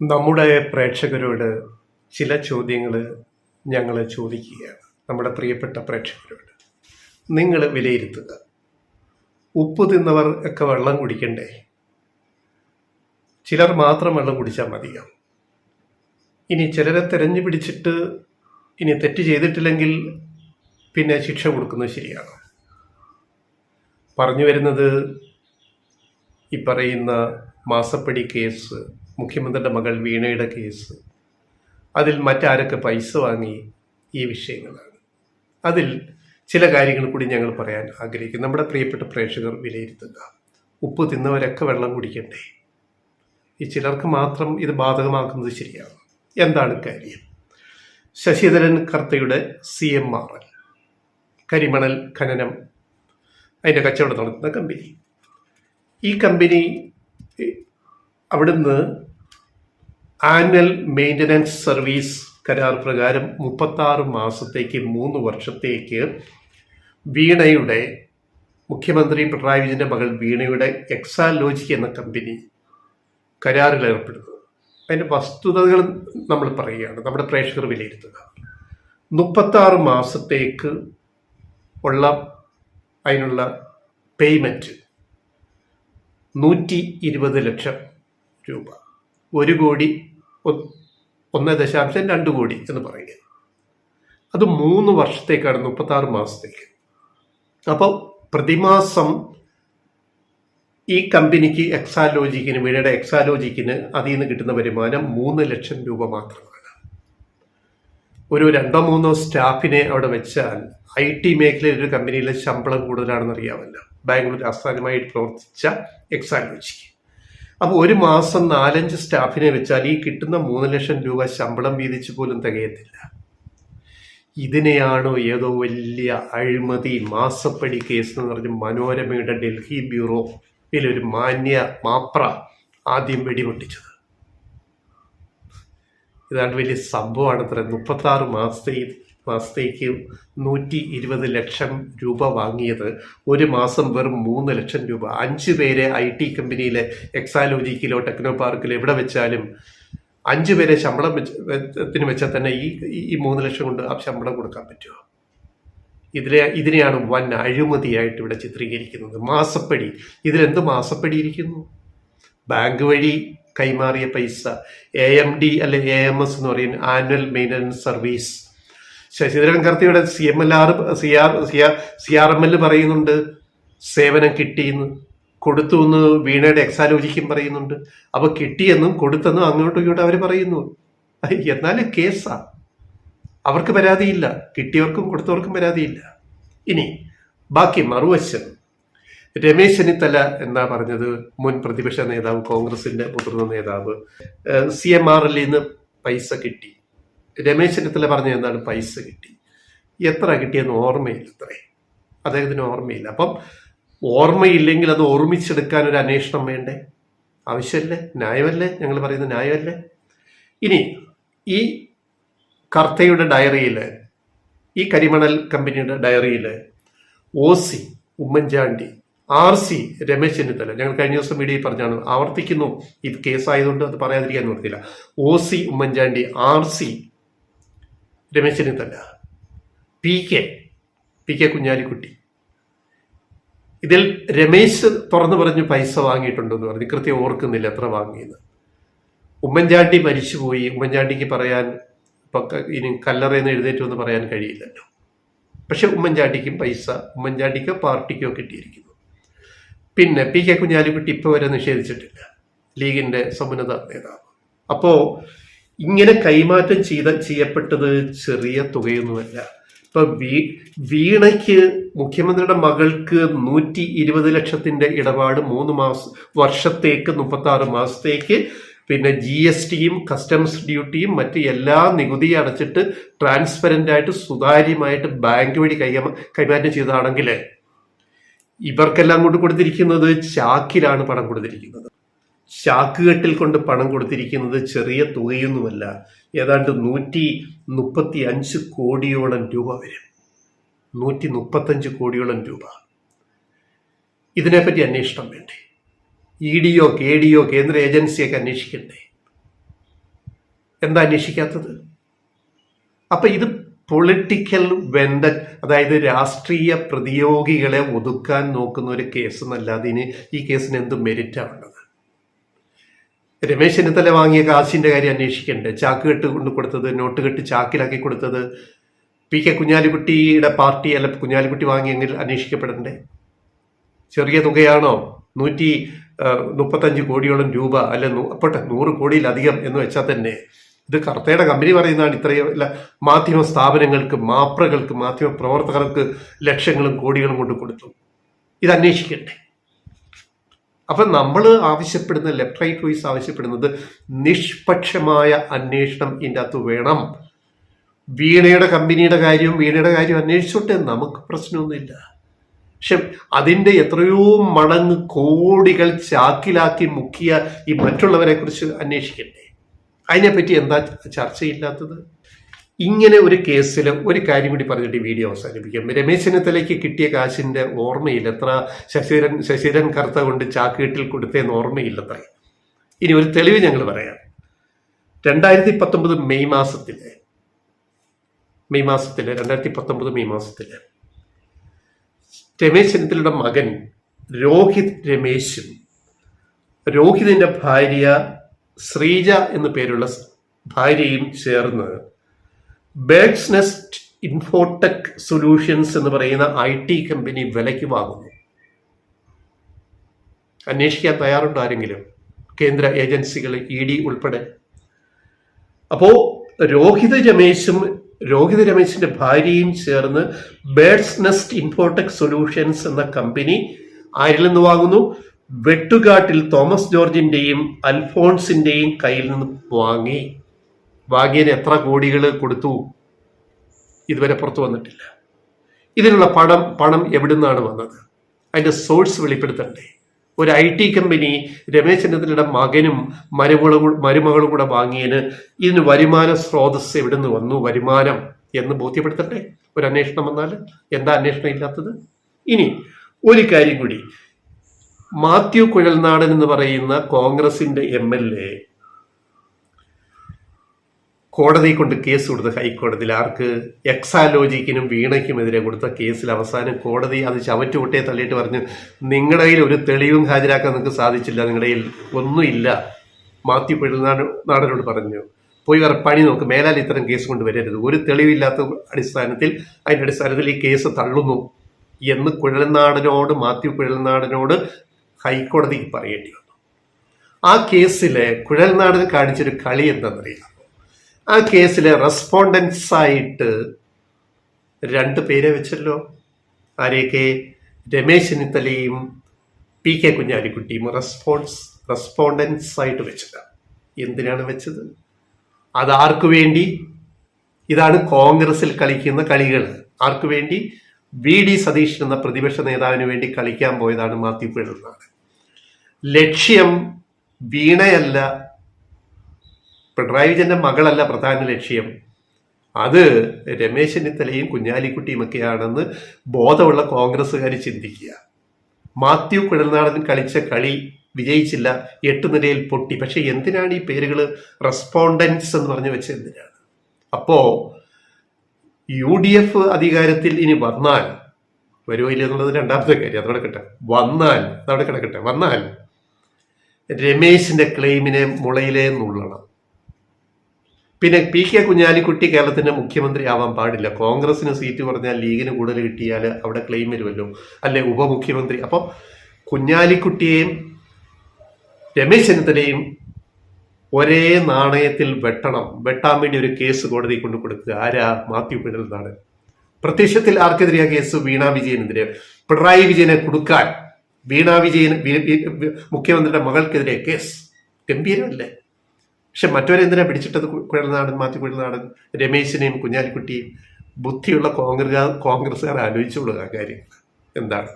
നമ്മുടെ പ്രേക്ഷകരോട് ചില ചോദ്യങ്ങൾ ഞങ്ങൾ ചോദിക്കുകയാണ്. നമ്മുടെ പ്രിയപ്പെട്ട പ്രേക്ഷകരോട് നിങ്ങൾ വിലയിരുത്തുക. ഉപ്പ് തിന്നവർ ഒക്കെ വെള്ളം കുടിക്കണ്ടേ? ചിലർ മാത്രം വെള്ളം കുടിച്ചാൽ മതിയാവും. ഇനി ചിലരെ തെരഞ്ഞു പിടിച്ചിട്ട് ഇനി തെറ്റ് ചെയ്തിട്ടില്ലെങ്കിൽ പിന്നെ ശിക്ഷ കൊടുക്കുന്നത് ശരിയാണ്. പറഞ്ഞു വരുന്നത് ഈ പറയുന്ന മാസപ്പടി കേസ്, മുഖ്യമന്ത്രിയുടെ മകൾ വീണയുടെ കേസ്, അതിൽ മറ്റാരൊക്കെ പൈസ വാങ്ങി, ഈ വിഷയങ്ങളാണ്. അതിൽ ചില കാര്യങ്ങൾ കൂടി ഞങ്ങൾ പറയാൻ ആഗ്രഹിക്കുന്നു. നമ്മുടെ പ്രിയപ്പെട്ട പ്രേക്ഷകർ വിലയിരുത്തുക. ഉപ്പ് തിന്നവരൊക്കെ വെള്ളം കുടിക്കണ്ടേ? ഈ ചിലർക്ക് മാത്രം ഇത് ബാധകമാക്കുന്നത് ശരിയാണ്. എന്താണ് കാര്യം? ശശിധരൻ കർത്തയുടെ CMRL കരിമണൽ ഖനനം, അതിൻ്റെ കച്ചവടം നടത്തുന്ന കമ്പനി. ഈ കമ്പനി അവിടുന്ന് ആനുവൽ മെയിൻ്റനൻസ് സർവീസ് കരാർ പ്രകാരം 36 മാസത്തേക്ക് 3 വർഷത്തേക്ക് വീണയുടെ, മുഖ്യമന്ത്രി പിണറായി വിജയൻ്റെ മകൾ വീണയുടെ എക്സാലോജി എന്ന കമ്പനി കരാറിൽ ഏർപ്പെടുന്നു. അതിൻ്റെ വസ്തുതകൾ നമ്മൾ പറയുകയാണ്, നമ്മുടെ പ്രേക്ഷകർ വിലയിരുത്തുക. 36 മാസത്തേക്ക് ഉള്ള അതിനുള്ള പേയ്മെൻറ്റ് 120 ലക്ഷം രൂപ, 1 കോടി 1.2 കോടി എന്ന് പറയുക. അത് 3 വർഷത്തേക്കാണ്, 36 മാസത്തേക്ക്. അപ്പോൾ പ്രതിമാസം ഈ കമ്പനിക്ക് എക്സാലോജിക്കിന്, വീണയുടെ എക്സാലോജിക്കിന് അതിൽ നിന്ന് കിട്ടുന്ന വരുമാനം 3 ലക്ഷം രൂപ മാത്രമാണ്. ഒരു 2-3 സ്റ്റാഫിനെ അവിടെ വെച്ചാൽ IT മേഖലയിൽ ഒരു കമ്പനിയിലെ ശമ്പളം കൂടുതലാണെന്ന് അറിയാമല്ലോ. ബാംഗ്ലൂർ ആസ്ഥാനമായിട്ട് പ്രവർത്തിച്ച എക്സാലോജിക്ക്. അപ്പോൾ ഒരു മാസം 4-5 സ്റ്റാഫിനെ വെച്ചാൽ ഈ കിട്ടുന്ന 3 ലക്ഷം രൂപ ശമ്പളം വീതിച്ച് പോലും തികയത്തില്ല. ഇതിനെയാണോ ഏതോ വലിയ അഴിമതി മാസപ്പടി കേസ് എന്ന് പറഞ്ഞ് മനോരമയുടെ ഡൽഹി ബ്യൂറോയിലൊരു മാന്യ മാപ്ര ആദ്യം വെടിപൊട്ടിച്ചത്? ഇതാണ് വലിയ സംഭവമാണ്. അത്ര 36 മാസത്തേക്ക് 120 ലക്ഷം രൂപ വാങ്ങിയത്, ഒരു മാസം വെറും 3 ലക്ഷം രൂപ. 5 പേരെ IT കമ്പനിയിലെ എക്സാലോജിക്കിലോ ടെക്നോ പാർക്കിലോ എവിടെ വെച്ചാലും 5 പേരെ ശമ്പളം വെച്ചാൽ തന്നെ ഈ 3 ലക്ഷം കൊണ്ട് ആ ശമ്പളം കൊടുക്കാൻ പറ്റുമോ? ഇതിനെയാണ് വൻ അഴിമതിയായിട്ട് ഇവിടെ ചിത്രീകരിക്കുന്നത്. മാസപ്പടി, ഇതിലെന്ത് മാസപ്പടി ഇരിക്കുന്നു? ബാങ്ക് വഴി കൈമാറിയ പൈസ, AMD അല്ലെ AMS എന്ന് പറയുന്ന ആനുവൽ മെയിൻ്റനൻസ് സർവീസ്. ശശിധരൻ കർത്തയുടെ CRML പറയുന്നുണ്ട് സേവനം കിട്ടിയെന്ന്, കൊടുത്തു എന്ന് വീണയുടെ എക്സാലോജിക്കും പറയുന്നുണ്ട്. അപ്പോൾ കിട്ടിയെന്നും കൊടുത്തെന്നും അങ്ങോട്ടും ഇങ്ങോട്ടും അവർ പറയുന്നു. എന്നാലും കേസാ, അവർക്ക് പരാതിയില്ല, കിട്ടിയവർക്കും കൊടുത്തവർക്കും പരാതിയില്ല. ഇനി ബാക്കി മറുവശം, രമേശ് ചെന്നിത്തല എന്താ പറഞ്ഞത്? മുൻ പ്രതിപക്ഷ നേതാവ്, കോൺഗ്രസിന്റെ മുതിർന്ന നേതാവ്, CMRL നിന്ന് പൈസ കിട്ടി. രമേശ് ചെന്നിത്തല പറഞ്ഞ എന്താണ്? പൈസ കിട്ടി. എത്ര കിട്ടിയെന്ന് ഓർമ്മയില്ല, അദ്ദേഹത്തിന് ഓർമ്മയില്ല. അപ്പം ഓർമ്മയില്ലെങ്കിൽ അത് ഓർമ്മിച്ചെടുക്കാൻ ഒരു അന്വേഷണം വേണ്ടേ? ആവശ്യമല്ലേ? ന്യായമല്ലേ? ഞങ്ങൾ പറയുന്നത് ന്യായമല്ലേ? ഇനി ഈ കർത്തയുടെ ഡയറിയിൽ, ഈ കരിമണൽ കമ്പനിയുടെ ഡയറിയിൽ OC ഉമ്മൻചാണ്ടി, RC രമേശ് ചെന്നിത്തല, ഞങ്ങൾ കഴിഞ്ഞ ദിവസം വീഡിയോയിൽ പറഞ്ഞാണ്, ആവർത്തിക്കുന്നു, ഈ കേസായതുകൊണ്ട് അത് പറയാതിരിക്കാൻ നിർത്തില്ല. OC Oommen Chandy, RC Ramesh Chennithala, PK Kunhalikutty. ഇതിൽ രമേശ് തുറന്നു പറഞ്ഞു പൈസ വാങ്ങിയിട്ടുണ്ടെന്ന് പറഞ്ഞു. കൃത്യം ഓർക്കുന്നില്ല എത്ര വാങ്ങിയെന്ന്. ഉമ്മൻചാണ്ടി മരിച്ചുപോയി, ഉമ്മൻചാണ്ടിക്ക് പറയാൻ ഇനി കല്ലറയെന്ന് എഴുന്നേറ്റെന്ന് പറയാൻ കഴിയില്ലല്ലോ. പക്ഷെ ഉമ്മൻചാണ്ടിക്കും പൈസ, ഉമ്മൻചാണ്ടിക്കോ പാർട്ടിക്കോ കിട്ടിയിരിക്കുന്നു. പിന്നെ PK കുഞ്ഞാലിക്കുട്ടി ഇപ്പോൾ വരെ നിഷേധിച്ചിട്ടില്ല, ലീഗിന്റെ സമുന്നത നേതാവ്. അപ്പോ ഇങ്ങനെ കൈമാറ്റം ചെയ്യപ്പെട്ടത് ചെറിയ തുകയൊന്നുമല്ല. ഇപ്പൊ വീണയ്ക്ക്, മുഖ്യമന്ത്രിയുടെ മകൾക്ക് 120 ലക്ഷത്തിന്റെ ഇടപാട് 3 വർഷത്തേക്ക് 36 മാസത്തേക്ക്, പിന്നെ GSTയും കസ്റ്റംസ് ഡ്യൂട്ടിയും മറ്റ് എല്ലാ നികുതിയും അടച്ചിട്ട് ട്രാൻസ്പെറന്റ് ആയിട്ട് സുതാര്യമായിട്ട് ബാങ്ക് വഴി കൈമാറ്റം ചെയ്തതാണെങ്കിൽ ഇവർക്കെല്ലാം കൊണ്ട് കൊടുത്തിരിക്കുന്നത് ചാക്കിലാണ് പണം കൊടുത്തിരിക്കുന്നത്. ചാക്കുകെട്ടിൽ കൊണ്ട് പണം കൊടുത്തിരിക്കുന്നത് ചെറിയ തുകയൊന്നുമല്ല. ഏതാണ്ട് 135 കോടിയോളം രൂപ വരും. 135 കോടിയോളം രൂപ. ഇതിനെപ്പറ്റി അന്വേഷണം വേണ്ടേ? EDയോ KDയോ കേന്ദ്ര ഏജൻസിയൊക്കെ അന്വേഷിക്കണ്ടേ? എന്താ അന്വേഷിക്കാത്തത്? അപ്പൊ ഇത് പൊളിറ്റിക്കൽ വെണ്ട, അതായത് രാഷ്ട്രീയ പ്രതിയോഗികളെ ഒതുക്കാൻ നോക്കുന്ന ഒരു കേസ് എന്നല്ലാതെ ഈ കേസിന് എന്ത് മെരിറ്റാണുള്ളത്? രമേശ് ചെന്നിത്തല വാങ്ങിയ കാശിന്റെ കാര്യം അന്വേഷിക്കണ്ടേ? ചാക്ക് കെട്ട് കൊണ്ട് കൊടുത്തത്, നോട്ട് കെട്ട് ചാക്കിലാക്കി കൊടുത്തത് കെ കുഞ്ഞാലിക്കുട്ടിയുടെ പാർട്ടി അല്ല, കുഞ്ഞാലിക്കുട്ടി വാങ്ങിയെങ്കിൽ അന്വേഷിക്കപ്പെടണ്ടേ? ചെറിയ തുകയാണോ? 135 കോടിയോളം രൂപ, അല്ല അപ്പോട്ടെ 100 കോടിയിലധികം എന്ന് വെച്ചാൽ തന്നെ ഇത് കർത്തയുടെ കമ്പനി പറയുന്നതാണ്. ഇത്രയും അല്ല, മാധ്യമ സ്ഥാപനങ്ങൾക്ക്, മാപ്രകൾക്ക്, മാധ്യമ പ്രവർത്തകർക്ക് ലക്ഷങ്ങളും കോടികളും കൊണ്ട് കൊടുത്തു. ഇത് അന്വേഷിക്കണ്ടേ? അപ്പൊ നമ്മൾ ആവശ്യപ്പെടുന്ന, ലെഫ്റ്റ് റൈറ്റ് വോയിസ് ആവശ്യപ്പെടുന്നത് നിഷ്പക്ഷമായ അന്വേഷണം ഇതിൻ്റെ അകത്ത് വേണം. വീണയുടെ കമ്പനിയുടെ കാര്യം അന്വേഷിച്ചോട്ടെ, നമുക്ക് പ്രശ്നമൊന്നുമില്ല. പക്ഷെ അതിൻ്റെ എത്രയോ മടങ്ങ് കോടികൾ ചാക്കിലാക്കി മുക്കിയ ഈ മറ്റുള്ളവരെ കുറിച്ച് അന്വേഷിക്കണ്ടേ? അതിനെപ്പറ്റി എന്താ ചർച്ചയില്ലാത്തത്? ഇങ്ങനെ ഒരു കേസിൽ ഒരു കാര്യം കൂടി പറഞ്ഞിട്ട് വീഡിയോ അവസാനിപ്പിക്കാം. രമേശ് ചെന്നിത്തലയ്ക്ക് കിട്ടിയ കാശിന്റെ ഓർമ്മയില്ല, എത്ര ശശിധരൻ കർത്ത കൊണ്ട് ചാക്കുകെട്ടിൽ കൊടുത്തതെന്ന് ഓർമ്മയില്ലത്ര. ഇനി ഒരു തെളിവ് ഞങ്ങൾ പറയാം. 2019 മെയ് മാസത്തില് 2019 മെയ് മാസത്തില് രമേശ് ചെന്നിത്തലയുടെ മകൻ രോഹിത് രമേശും രോഹിതിന്റെ ഭാര്യ ശ്രീജ എന്നു പേരുള്ള ഭാര്യയും ചേർന്ന് ബേഡ്സ് നെസ്റ്റ് ഇൻഫോടെക് സൊല്യൂഷൻസ് എന്ന് പറയുന്ന IT കമ്പനി വിലയ്ക്ക് വാങ്ങുന്നു. അന്വേഷിക്കാൻ തയ്യാറുണ്ടോ ആരെങ്കിലും? കേന്ദ്ര ഏജൻസികൾ, ED ഉൾപ്പെടെ. അപ്പോ രോഹിത് രമേശിന്റെ ഭാര്യയും ചേർന്ന് ബേഡ്സ് നെസ്റ്റ് ഇൻഫോടെക് സൊല്യൂഷൻസ് എന്ന കമ്പനി ആരിൽ നിന്ന് വാങ്ങുന്നു? വെട്ടുകാട്ടിൽ തോമസ് ജോർജിന്റെയും അൽഫോൺസിന്റെയും കയ്യിൽ നിന്ന് വാങ്ങിയതിന് എത്ര കോടികൾ കൊടുത്തു? ഇതുവരെ പുറത്തു വന്നിട്ടില്ല. ഇതിനുള്ള പണം എവിടുന്നാണ് വന്നത്? അതിന്റെ സോഴ്സ് വെളിപ്പെടുത്തണ്ടേ? ഒരു IT കമ്പനി രമേശ് ചെന്നിത്തലയുടെ മകനും മരുമകളും കൂടെ വാങ്ങിയതിന് ഇതിന് വരുമാന സ്രോതസ് എവിടുന്ന് വന്നു, വരുമാനം എന്ന് ബോധ്യപ്പെടുത്തണ്ടേ? ഒരു അന്വേഷണം വന്നാൽ. എന്താ അന്വേഷണം ഇല്ലാത്തത്? ഇനി ഒരു കാര്യം കൂടി, മാത്യു കുഴൽനാടൻ എന്ന് പറയുന്ന കോൺഗ്രസിന്റെ MLA കോടതി കൊണ്ട് കേസ് കൊടുത്ത, ഹൈക്കോടതിയിൽ. ആർക്ക്? എക്സാലോജിക്കിനും വീണയ്ക്കുമെതിരെ കൊടുത്ത കേസിൽ അവസാനം കോടതി അത് ചവറ്റുകുട്ടയെ തള്ളിയിട്ട് പറഞ്ഞു, നിങ്ങളുടെ കയ്യിൽ ഒരു തെളിവും ഹാജരാക്കാൻ നിങ്ങൾക്ക് സാധിച്ചില്ല, നിങ്ങളുടെ കയ്യിൽ ഒന്നുമില്ല. മാത്യു കുഴൽനാടനോട് പറഞ്ഞു, പോയി വേറെ പണി നോക്ക്, മേലാൽ ഇത്തരം കേസ് കൊണ്ട് വരരുത്, ഒരു തെളിവില്ലാത്ത അതിന്റെ അടിസ്ഥാനത്തിൽ ഈ കേസ് തള്ളുന്നു എന്ന് മാത്യു കുഴൽനാടനോട് ഹൈക്കോടതിക്ക് പറയേണ്ടി വന്നു. ആ കേസിലെ കുഴൽനാടൻ കാണിച്ചൊരു കളി എന്താണെന്നറിയാം? ആ കേസിലെ റെസ്പോണ്ടൻസ് ആയിട്ട് 2 പേരെ വെച്ചല്ലോ. ആരെയൊക്കെ? രമേശ് ചെന്നിത്തലയും കെ കുഞ്ഞാലിക്കുട്ടിയും റെസ്പോണ്ടൻസ് ആയിട്ട് വെച്ചത്. എന്തിനാണ് വെച്ചത്? അതാർക്കു വേണ്ടി? ഇതാണ് കോൺഗ്രസിൽ കളിക്കുന്ന കളികൾ. ആർക്കു വേണ്ടി? VD സതീശൻ എന്ന പ്രതിപക്ഷ നേതാവിന് വേണ്ടി കളിക്കാൻ പോയതാണ് മാത്യു കുഴൽനാടൻ. ലക്ഷ്യം വീണയല്ല, പിണറായി വിജയന്റെ മകളല്ല പ്രധാന ലക്ഷ്യം. അത് രമേശ് ചെന്നിത്തലയും കുഞ്ഞാലിക്കുട്ടിയും ഒക്കെയാണെന്ന് ബോധമുള്ള കോൺഗ്രസ്സുകാർ ചിന്തിക്കുക. മാത്യു കുഴൽനാടൻ കളിച്ച കളി വിജയിച്ചില്ല, 8 നിലയിൽ പൊട്ടി. പക്ഷെ എന്തിനാണ് ഈ പേരുകൾ റെസ്പോണ്ടൻസ് എന്ന് പറഞ്ഞു വെച്ചത്? എന്തിനാണ്? അപ്പോ UDF അധികാരത്തിൽ ഇനി വന്നാൽ, വരുമോ ഇല്ല എന്നുള്ളത് രണ്ടാമത്തെ കാര്യം, അതവിടെ കിടക്കട്ടെ. വന്നാൽ രമേശിന്റെ ക്ലെയിമിനെ മുളയിലേ നുള്ളണം. പിന്നെ കെ കുഞ്ഞാലിക്കുട്ടി കേരളത്തിന്റെ മുഖ്യമന്ത്രി ആവാൻ പാടില്ല. കോൺഗ്രസിന് സീറ്റ് പറഞ്ഞാൽ ലീഗിന് കൂടുതൽ കിട്ടിയാൽ അവിടെ ക്ലെയിം വരുമല്ലോ, അല്ലെ ഉപമുഖ്യമന്ത്രി. അപ്പോൾ കുഞ്ഞാലിക്കുട്ടിയെയും രമേശ് ചെന്നിത്തലയും ഒരേ നാണയത്തിൽ വെട്ടാൻ വേണ്ടി ഒരു കേസ് കോടതി കൊണ്ട് കൊടുക്കുക. ആരാ? മാത്യു കുഴൽനാടൻ. പ്രത്യക്ഷത്തിൽ ആർക്കെതിരെയാ കേസ്? വീണാ വിജയനെതിരെ. പിണറായി വിജയനെ കൊടുക്കാൻ മുഖ്യമന്ത്രിയുടെ മകൾക്കെതിരെ കേസ്. ഗംഭീരമല്ലേ? പക്ഷെ മറ്റവരെന്തിനാ പിടിച്ചിട്ടത്? മാത്യു കുഴൽനാടൻ, രമേശിനെയും കുഞ്ഞാലിക്കുട്ടിയും. ബുദ്ധിയുള്ള കോൺഗ്രസ്സുകാർ ആലോചിച്ചോളുക കാര്യം എന്താണ്.